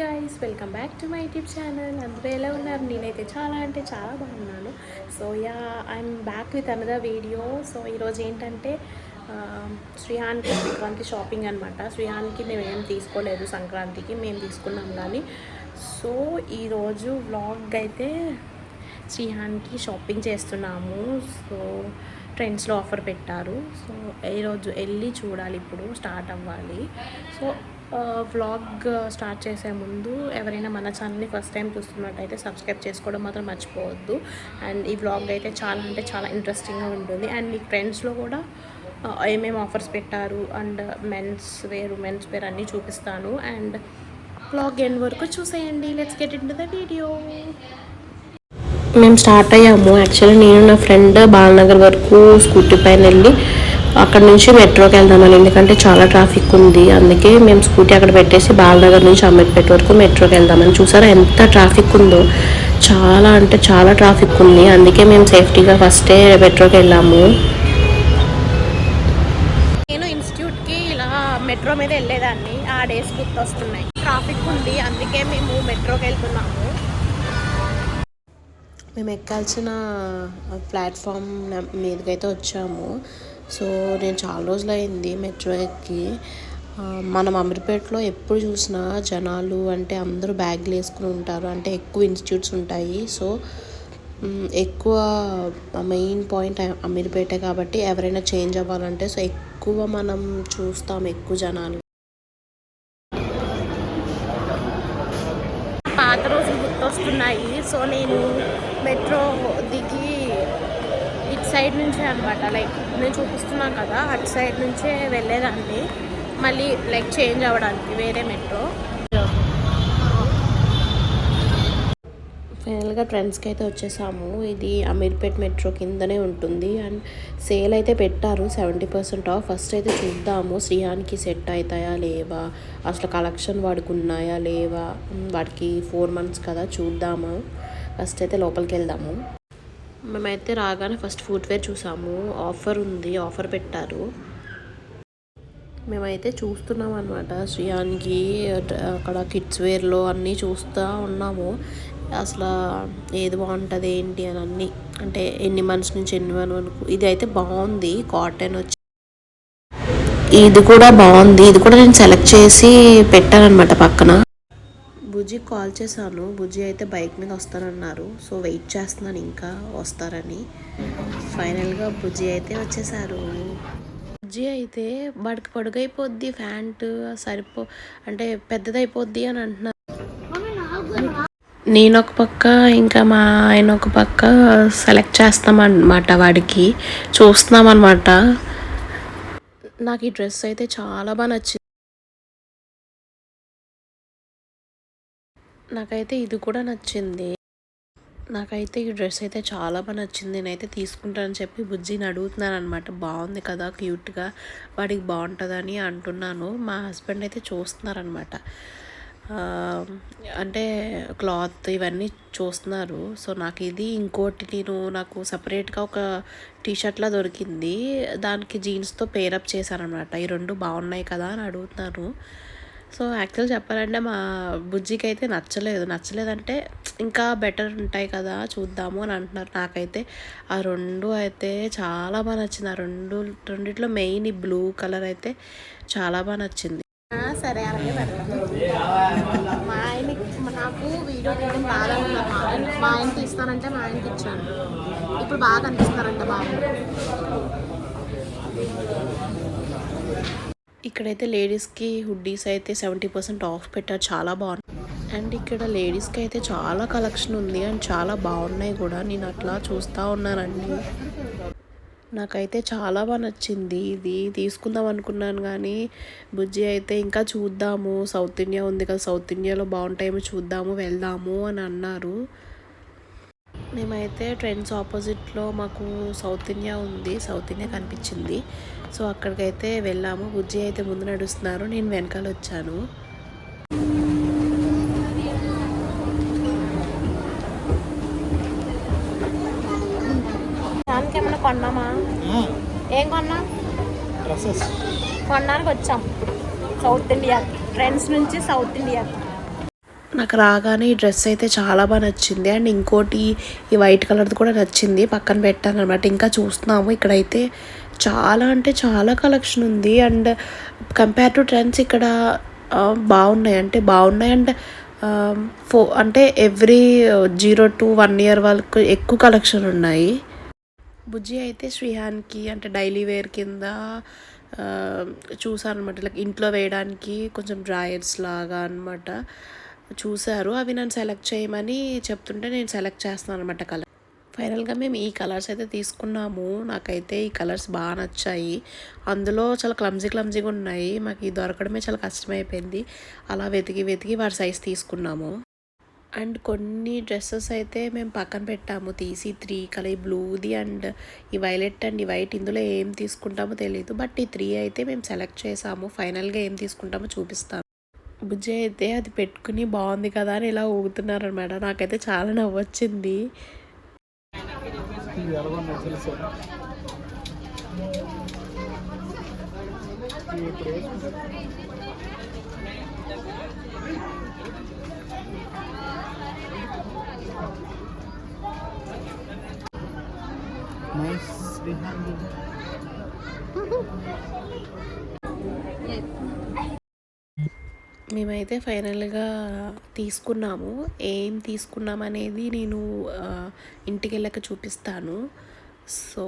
Guys welcome back to my YouTube channel. అందరూ ఎలా ఉన్నారు? నేనైతే చాలా అంటే చాలా బాగున్నాను. So I'm back with another video. So ఈరోజు ఏంటంటే శ్రీహాన్కి సంక్రాంతి షాపింగ్ అనమాట. శ్రీహాన్కి మేము ఏం తీసుకోలేదు, సంక్రాంతికి మేము తీసుకున్నాం కానీ. సో ఈరోజు వ్లాగ్ అయితే శ్రీహాన్కి షాపింగ్ చేస్తున్నాము. సో ట్రెండ్స్లో ఆఫర్ పెట్టారు. సో ఈరోజు వెళ్ళి చూడాలి, ఇప్పుడు స్టార్ట్ అవ్వాలి. సో వ్లాగ్ స్టార్ట్ చేసే ముందు ఎవరైనా మన ఛానల్ని ఫస్ట్ టైం చూస్తున్నట్టయితే సబ్స్క్రైబ్ చేసుకోవడం మాత్రం మర్చిపోవద్దు. అండ్ ఈ వ్లాగ్ అయితే చాలా అంటే చాలా ఇంట్రెస్టింగ్గా ఉంటుంది. అండ్ మీకు ట్రెండ్స్లో కూడా ఏమేమి ఆఫర్స్ పెట్టారు and men's wear women's wear అన్నీ చూపిస్తాను. అండ్ వ్లాగ్ ఎండ్ వరకు చూసేయండి. Let's get into the video. మేము స్టార్ట్ అయ్యాము. యాక్చువల్లీ నేను నా ఫ్రెండ్ బాలనగర్ వరకు స్కూటీ పైన వెళ్ళి అక్కడ నుంచి మెట్రోకి వెళ్దామని, ఎందుకంటే చాలా ట్రాఫిక్ ఉంది. అందుకే మేము స్కూటీ అక్కడ పెట్టేసి బాలనగర్ నుంచి అమీర్పేట వరకు మెట్రోకి వెళ్దామని. చూసారా ఎంత ట్రాఫిక్ ఉందో, చాలా అంటే చాలా ట్రాఫిక్ ఉంది. అందుకే మేము సేఫ్టీగా ఫస్టే మెట్రోకి వెళ్ళాము. నేను ఇన్స్టిట్యూట్కి ఇలా మెట్రో మీద వెళ్ళేదాన్ని, ఆ డేస్ గుర్తొస్తున్నాయి. ట్రాఫిక్ ఉంది, అందుకే మేము మెట్రోకి వెళ్తున్నాము. మేము ఎక్కాల్సిన ప్లాట్ఫామ్ మీదకైతే వచ్చాము. సో నేను చాలా రోజులు అయింది మెట్రో ఎక్కి. మనం అమీర్పేటలో ఎప్పుడు చూసినా జనాలు అంటే అందరూ బ్యాగ్లు వేసుకుని ఉంటారు, అంటే ఎక్కువ ఇన్స్టిట్యూట్స్ ఉంటాయి. సో ఎక్కువ మెయిన్ పాయింట్ అమీర్పేటే కాబట్టి ఎవరైనా చేంజ్ అవ్వాలంటే సో ఎక్కువ మనం చూస్తాం, ఎక్కువ జనాలు. పాత రోజులు గుర్తొస్తున్నాయి. సో నేను మెట్రో దిగి ఇటు సైడ్ నుంచే అనమాట, లైక్ నేను చూపిస్తున్నాను కదా, అటు సైడ్ నుంచే వెళ్ళేదాన్ని మళ్ళీ లైక్ చేంజ్ అవ్వడానికి వేరే మెట్రో. ఫైనల్గా ట్రెండ్స్కి అయితే వచ్చేసాము. ఇది అమీర్పేట్ మెట్రో కిందనే ఉంటుంది. అండ్ సేల్ అయితే పెట్టారు 70% ఆఫ్. ఫస్ట్ అయితే చూద్దాము శ్రీహాన్కి సెట్ అవుతాయా లేవా, అసలు కలెక్షన్ వాడికి ఉన్నాయా లేవా, వాడికి 4 months కదా, చూద్దాము. ఫస్ట్ అయితే లోపలికి వెళ్దాము. మేమైతే రాగానే ఫస్ట్ ఫుట్వేర్ చూసాము. ఆఫర్ ఉంది, ఆఫర్ పెట్టారు. మేమైతే చూస్తున్నాం అనమాట శ్రీహాన్కి అక్కడ కిడ్స్ వేర్లో అన్నీ చూస్తూ ఉన్నాము. అసలు ఏది బాగుంటుంది ఏంటి అని అన్నీ, అంటే ఎన్ని మంత్స్ నుంచి ఎన్ని వరకు. ఇది అయితే బాగుంది, కాటన్ వచ్చి ఇది కూడా బాగుంది. ఇది కూడా నేను సెలెక్ట్ చేసి పెట్టాను అనమాట పక్కన. బుజ్జికి కాల్ చేశాను, బుజ్జి అయితే బైక్ మీద వస్తానన్నారు. సో వెయిట్ చేస్తున్నాను ఇంకా వస్తారని. ఫైనల్గా బుజ్జి అయితే వచ్చేసారు. బుజ్జి అయితే వాడికి పొడుగైపోద్ది ప్యాంటు, అంటే పెద్దదైపోద్ది అని అంటున్నారు. నేను ఒక పక్క ఇంకా మా ఆయన ఒక పక్క సెలెక్ట్ చేస్తామన్నమాట, వాడికి చూస్తున్నాం అనమాట. నాకు ఈ డ్రెస్ అయితే చాలా బాగా నచ్చింది. నాకైతే ఇది కూడా నచ్చింది. నాకైతే ఈ డ్రెస్ అయితే చాలా బాగా నచ్చింది. నేనైతే తీసుకుంటానని చెప్పి బుజ్జిని అడుగుతున్నాను అనమాట. బాగుంది కదా, క్యూట్గా, వాడికి బాగుంటుందని అంటున్నాను. మా హస్బెండ్ అయితే చూస్తున్నారనమాట, అంటే క్లాత్ ఇవన్నీ చూస్తున్నారు. సో నాకు ఇది ఇంకోటి నాకు సపరేట్గా ఒక టీషర్ట్లా దొరికింది, దానికి జీన్స్తో పేరప్ చేశాను అనమాట. ఈ రెండు బాగున్నాయి కదా అని అడుగుతున్నాను. సో యాక్చువల్ చెప్పాలంటే మా బుజ్జికి అయితే నచ్చలేదంటే ఇంకా బెటర్ ఉంటాయి కదా చూద్దాము అని అంటున్నారు. నాకైతే ఆ రెండు అయితే చాలా బాగా నచ్చింది. ఆ రెండిట్లో మెయిన్ ఈ బ్లూ కలర్ అయితే చాలా బాగా నచ్చింది. సరే అలాగే మా ఆయనకి, నాకు వీడియో తీయడం బాగా, మా ఆయనకి ఇస్తానంటే మా ఆయనకి ఇచ్చాను. ఇప్పుడు బాగా అనిపిస్తారంట బాగా. ఇక్కడైతే లేడీస్కి హుడ్డీస్ అయితే 70% ఆఫ్ పెట్టారు, చాలా బాగుంది. అండ్ ఇక్కడ లేడీస్కి అయితే చాలా కలెక్షన్ ఉంది అండ్ చాలా బాగున్నాయి కూడా. నేను అట్లా చూస్తూ ఉన్నానండి. నాకైతే చాలా బాగా నచ్చింది. ఇది తీసుకుందాం అనుకున్నాను కానీ బుజ్జి అయితే ఇంకా చూద్దాము, సౌత్ ఇండియా ఉంది కదా, సౌత్ ఇండియాలో బాగుంటాయేమో చూద్దాము, వెళ్దాము అని అన్నారు. మేమైతే ట్రెండ్స్ ఆపోజిట్లో మాకు సౌత్ ఇండియా ఉంది, సౌత్ ఇండియా కనిపించింది. సో అక్కడికైతే వెళ్ళాము. బుజ్జి అయితే ముందు నడుస్తున్నారు, నేను వెనకాల వచ్చాను. దానికి ఏమన్నా కొన్నామా? ఏం కొన్నా? కొనడానికి వచ్చాం సౌత్ ఇండియా, ట్రెండ్స్ నుంచి సౌత్ ఇండియాకి. నాకు రాగానే ఈ డ్రెస్ అయితే చాలా బాగా నచ్చింది. అండ్ ఇంకోటి ఈ వైట్ కలర్ది కూడా నచ్చింది, పక్కన పెట్టాను అనమాట. ఇంకా చూస్తున్నాము, ఇక్కడైతే చాలా అంటే చాలా కలెక్షన్ ఉంది. అండ్ కంపేర్ టు ట్రెండ్స్ ఇక్కడ బాగున్నాయి, అంటే బాగున్నాయి. అండ్ అంటే ఎవ్రీ 0 to 1 year వాళ్ళకు ఎక్కువ కలెక్షన్ ఉన్నాయి. బుజ్జి అయితే శ్రీహాన్కి అంటే డైలీ వేర్ కింద చూసాను అనమాట. లైక్ ఇంట్లో వేయడానికి కొంచెం డ్రాయర్స్ లాగా అనమాట చూశారు. అవి నన్ను సెలెక్ట్ చేయమని చెప్తుంటే నేను సెలెక్ట్ చేస్తున్నాను అనమాట కలర్. ఫైనల్గా మేము ఈ కలర్స్ అయితే తీసుకున్నాము. నాకైతే ఈ కలర్స్ బాగా నచ్చాయి. అందులో చాలా క్లమ్జీగా ఉన్నాయి. మాకు ఇది దొరకడమే చాలా కష్టమైపోయింది. అలా వెతికి వారి సైజ్ తీసుకున్నాము. అండ్ కొన్ని డ్రెస్సెస్ అయితే మేము పక్కన పెట్టాము తీసి, 3 కలర్, బ్లూది అండ్ ఈ వైలెట్ అండ్ ఈ వైట్. ఇందులో ఏం తీసుకుంటామో తెలియదు, బట్ ఈ 3 అయితే మేము సెలెక్ట్ చేసాము. ఫైనల్గా ఏం తీసుకుంటామో చూపిస్తాను. బుజ్జి అయితే అది పెట్టుకుని బాగుంది కదా అని ఇలా ఊగుతున్నారనమాట. నాకైతే చాలా నవ్వొచ్చింది. మేమైతే ఫైనల్గా తీసుకున్నాము. ఏం తీసుకున్నాం అనేది నేను ఇంటికి వెళ్ళాక చూపిస్తాను. సో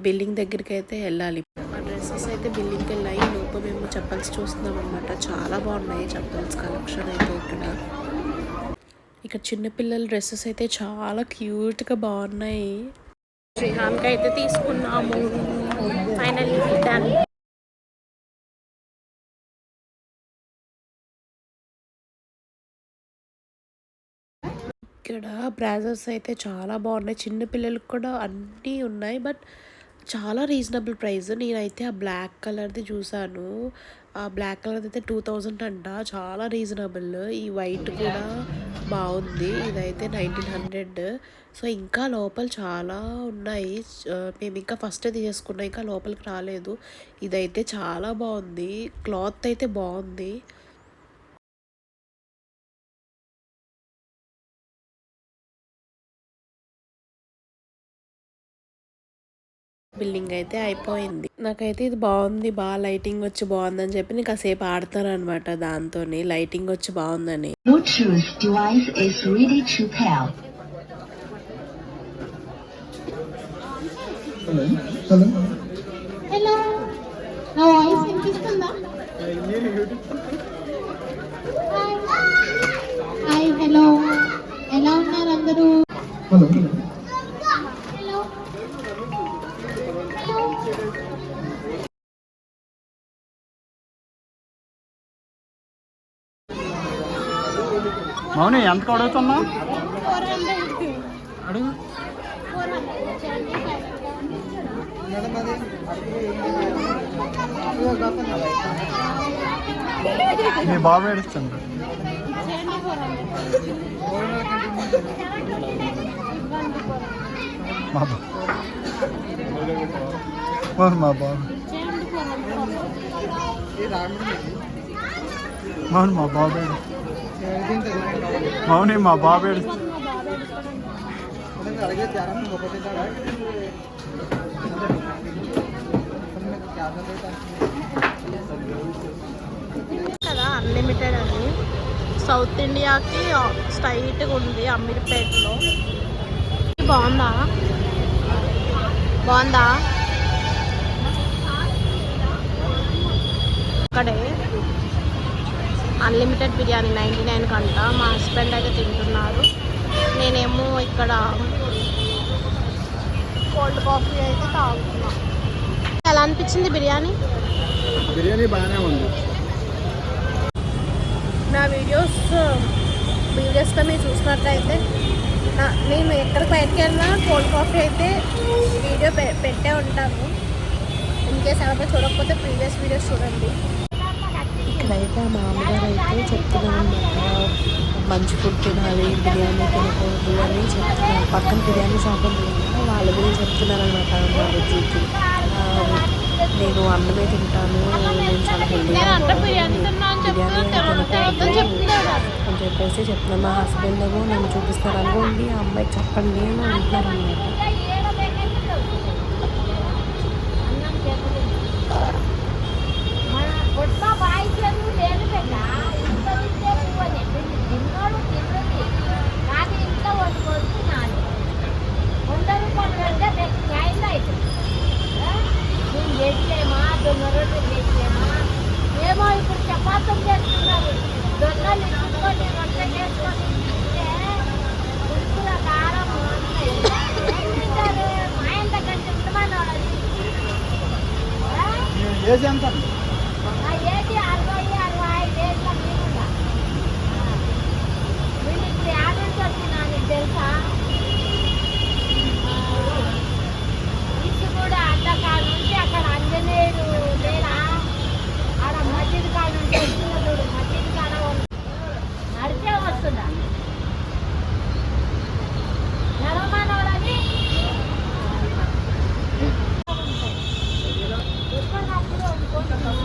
బిల్లింగ్ దగ్గరికి అయితే వెళ్ళాలి. ఆ డ్రెస్సెస్ అయితే బిల్లింగ్కి వెళ్ళాయి. లోపల మేము చెప్పల్స్ చూస్తున్నాం అనమాట. చాలా బాగున్నాయి చెప్పల్స్ కలెక్షన్ అయితే ఇక్కడ చిన్నపిల్లల డ్రెస్సెస్ అయితే చాలా క్యూట్గా బాగున్నాయి. శ్రీహాన్కి అయితే తీసుకున్నాము. Finally done. ఇక్కడ బ్రాజర్స్ అయితే చాలా బాగున్నాయి. చిన్నపిల్లలకు కూడా అన్నీ ఉన్నాయి, బట్ చాలా రీజనబుల్ ప్రైస్. నేనైతే ఆ బ్లాక్ కలర్ది చూసాను. ఆ బ్లాక్ కలర్ది అయితే 2000 అంట, చాలా రీజనబుల్. ఈ వైట్ కూడా బాగుంది, ఇదైతే 1900. సో ఇంకా లోపల చాలా ఉన్నాయి. మేము ఇంకా ఫస్ట్ తీసుకున్నాం, ఇంకా లోపలికి రాలేదు. ఇదైతే చాలా బాగుంది, క్లాత్ అయితే బాగుంది. బిల్లింగ్ అయితే అయిపోయింది. నాకైతే ఇది బాగుంది, బాగా లైటింగ్ వచ్చి బాగుందని చెప్పి నేను కాసేపు ఆడతాను అనమాట. దాంతో లైటింగ్ వచ్చి బాగుందని. హలో, ఎలా ఉన్నారు అందరూ? మౌని ఎంత అడుగుతున్నా అడుగు. మీ బాబు ఏడుస్తుంది. మా బాబు మౌని మా బాబు మౌని మా బాబు కదా అన్లిమిటెడ్ అని సౌత్ ఇండియాకి స్ట్రైట్గా ఉంది అమీర్పేటలో. బాగుందా అక్కడే అన్లిమిటెడ్ బిర్యానీ 99 కంట. మా హస్బెండ్ అయితే తింటున్నారు, నేనేమో ఇక్కడ కోల్డ్ కాఫీ అయితే తాగుతున్నా. ఎలా అనిపించింది బిర్యానీ? బాగానే ఉంది. నా వీడియోస్ ప్రీవియస్గా మీరు చూసినట్లయితే నేను ఎక్కడికి బయటకు వెళ్ళినా కోల్డ్ కాఫీ అయితే వీడియో పెట్టే ఉంటాను. ఇన్కేస్ ఎవరైనా చూడకపోతే ప్రీవియస్ వీడియోస్ చూడండి. ఇక్కడైతే మా అమ్మగారు అయితే చెప్తున్నాను అనమాట, మంచి ఫుడ్ తినాలి, బిర్యానీ తినకూడదు అని చెప్తున్నారు. పక్కన బిర్యానీ షాప్ ఉంది కదా, వాళ్ళ గురించి చెప్తున్నారు అనమాట మా బుజ్జికి. నేను అన్నమే తింటాను, నేను చాలా హెల్దీగా బిర్యానీ తినకూడదు అని చెప్పేసి చెప్తున్నా. మా హస్బెండ్ ఏమో నన్ను చూపిస్తారు అనుకోండి, ఆ అమ్మాయికి చెప్పండి అని అంటున్నారు అన్నమాట. ఏమో ఇప్పుడు చపాతం చేస్తున్నారు. దొంగలు ఇచ్చుకొని వంట చేసుకొని తింటే ఉడుకుల కారం తింటారు. మా ఇంత కంటే ఉండమని వాళ్ళది ఏజ్ ఎంత? ఏది 60-65 ఏళ్ళ మీద. వీళ్ళు ఇప్పుడు యాభైకి వచ్చినాను తెలుసా. ఇది కూడా అడ్డకాడ నుంచి అక్కడ ఆంజనేయుడు లేరా, ఆడ మసీదు కాడ నుంచి వస్తున్న మసీదు కాడ నడిచే వస్తుందా నడవమానవాళ్ళని ఎక్కడప్పుడు అనుకుంటున్నాను.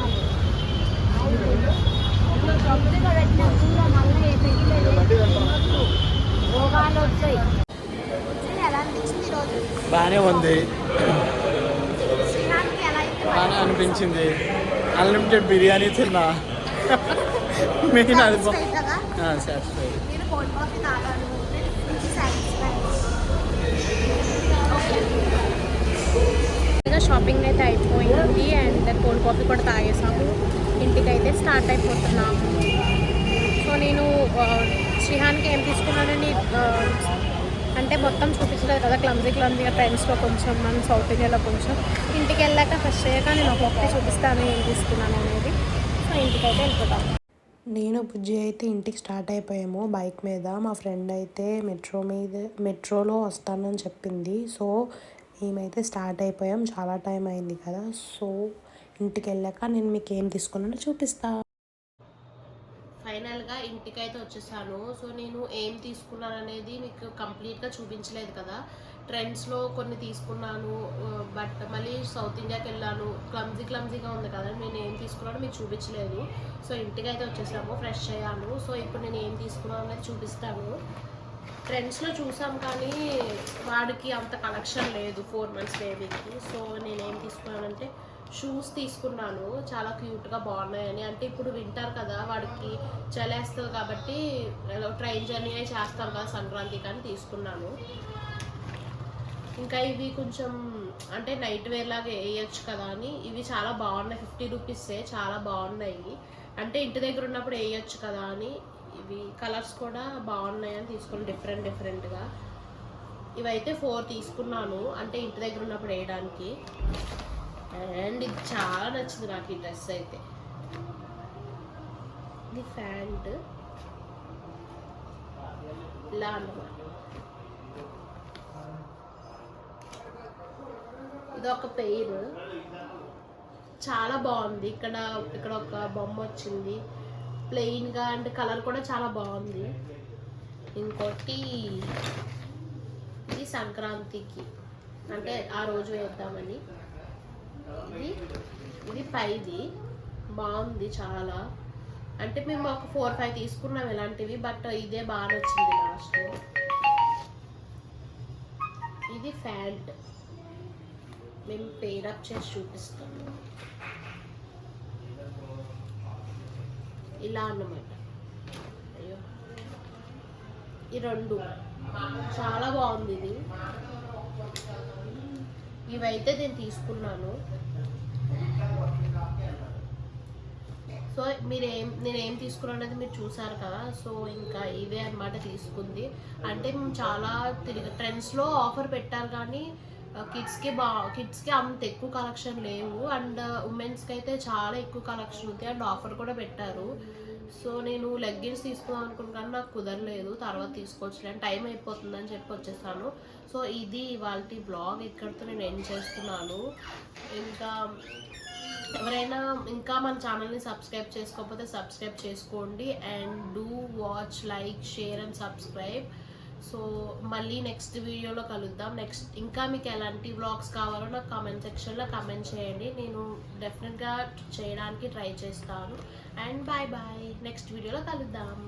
కొద్దిగా పెట్టిన కూర మళ్ళీ రోగాలు వచ్చాయి. ఎలా అనిపించింది ఈరోజు? బాగానే ఉంది, శ్రీహాన్కి ఎలా అయితే బాగానే అనిపించింది. అన్లిమిటెడ్ బిర్యానీ తిన్నా. మెయిన్ అది కదా. సాటిస్ఫై. నేను కోల్డ్ కాఫీ తాగాను. సాటిస్ఫై. షాపింగ్ అయితే అయిపోయింది అండ్ కోల్డ్ కాఫీ కూడా తాగేసాము. ఇంటికైతే స్టార్ట్ అయిపోతున్నాము. సో నేను శ్రీహాన్కి ఏం తీసుకున్నానని అంటే మొత్తం చూపించలేదు కదా, క్లమ్జీగా ట్రెండ్స్లో కొంచెం, మనం సౌత్ ఇండియాలో కొంచెం. ఇంటికి వెళ్ళాక ఫ్రెష్ అయ్యాక నేను ఒక్కొక్కటి చూపిస్తాను ఏం తీసుకున్నాను అనేది. సో ఇంటికైతే వెళ్ళిపోతాము. నేను బుజ్జి అయితే ఇంటికి స్టార్ట్ అయిపోయాము బైక్ మీద. మా ఫ్రెండ్ అయితే మెట్రోలో వస్తానని చెప్పింది. సో మేమైతే స్టార్ట్ అయిపోయాం. చాలా టైం అయింది కదా. సో ఇంటికి వెళ్ళాక నేను మీకు ఏం తీసుకున్నానో చూపిస్తాను. ఫైనల్గా ఇంటికైతే వచ్చేసాను. సో నేను ఏం తీసుకున్నాను అనేది మీకు కంప్లీట్గా చూపించలేదు కదా. ట్రెండ్స్లో కొన్ని తీసుకున్నాను, బట్ మళ్ళీ సౌత్ ఇండియాకి వెళ్ళాను. క్లమ్జీగా ఉంది కదా, నేను ఏం తీసుకున్నానో మీకు చూపించలేదు. సో ఇంటికైతే వచ్చేసాము, ఫ్రెష్ అయ్యాను. సో ఇప్పుడు నేను ఏం తీసుకున్నాను అనేది చూపిస్తాను. ట్రెండ్స్లో చూసాం కానీ వాడికి అంత కలెక్షన్ లేదు 4 months బేబీకి. సో నేనేం తీసుకున్నానంటే షూస్ తీసుకున్నాను. చాలా క్యూట్గా బాగున్నాయని. అంటే ఇప్పుడు వింటర్ కదా, వాడికి చలేస్తుంది కాబట్టి ట్రైన్ జర్నీ అయి చేస్తాం కదా సంక్రాంతికి అని తీసుకున్నాను. ఇంకా ఇవి కొంచెం అంటే నైట్ వేర్ లాగా వేయచ్చు కదా అని ఇవి చాలా బాగున్నాయి. 50 రూపీసే, చాలా బాగున్నాయి. అంటే ఇంటి దగ్గర ఉన్నప్పుడు వేయచ్చు కదా అని. ఇవి కలర్స్ కూడా బాగున్నాయని తీసుకున్నాను, డిఫరెంట్గా. ఇవైతే 4 తీసుకున్నాను, అంటే ఇంటి దగ్గర ఉన్నప్పుడు వేయడానికి. అండ్ ఇది చాలా నచ్చింది నాకు ఈ డ్రెస్ అయితే. ఇది ప్యాంట్ ఇలా అన్నమాట. ఇది ఒక పెయిర్, చాలా బాగుంది. ఇక్కడ ఒక బొమ్మ వచ్చింది ప్లెయిన్గా, అండ్ కలర్ కూడా చాలా బాగుంది. ఇంకోటి ఇది సంక్రాంతికి అంటే ఆ రోజు వేద్దామని. ఇది పైది బాగుంది చాలా. అంటే మేము ఒక 4-5 తీసుకున్నాం ఇలాంటివి, బట్ ఇదే బాగా నచ్చింది లాస్ట్లో. ఇది ప్యాంట్ మేము పేరప్ చేసి చూపిస్తాము. ఇలా అన్నమాట. అయ్యో ఈ 2 చాలా బాగుంది. ఇవైతే నేను తీసుకున్నాను. సో నేనేం తీసుకున్నాను అనేది మీరు చూసారు కదా. సో ఇంకా ఇవే అన్నమాట తీసుకుంది. అంటే మేము చాలా ట్రెండ్స్లో ఆఫర్ పెట్టారు కానీ కిడ్స్కి అంత ఎక్కువ కలెక్షన్ లేవు. అండ్ ఉమెన్స్కి అయితే చాలా ఎక్కువ కలెక్షన్ ఉంది అండ్ ఆఫర్ కూడా పెట్టారు. సో నేను లెగ్గిన్స్ తీసుకుందాం అనుకున్నాను, నాకు కుదరలేదు. తర్వాత తీసుకోవచ్చులే, టైం అయిపోతుందని చెప్పి వచ్చేసాను. సో ఇది ఇవాళ బ్లాగ్, ఇక్కడితో నేను ఎండ్ చేస్తున్నాను. ఇంకా ఎవరైనా ఇంకా మన ఛానల్ని సబ్స్క్రైబ్ చేసుకోకపోతే సబ్స్క్రైబ్ చేసుకోండి. And do watch, like, share and subscribe. So మళ్ళీ నెక్స్ట్ వీడియోలో కలుద్దాం. ఇంకా మీకు ఎలాంటి వ్లాగ్స్ కావాలో నాకు కామెంట్ సెక్షన్లో కామెంట్ చేయండి. నేను డెఫినెట్గా చేయడానికి ట్రై చేస్తాను. అండ్ బాయ్ నెక్స్ట్ వీడియోలో కలుద్దాం.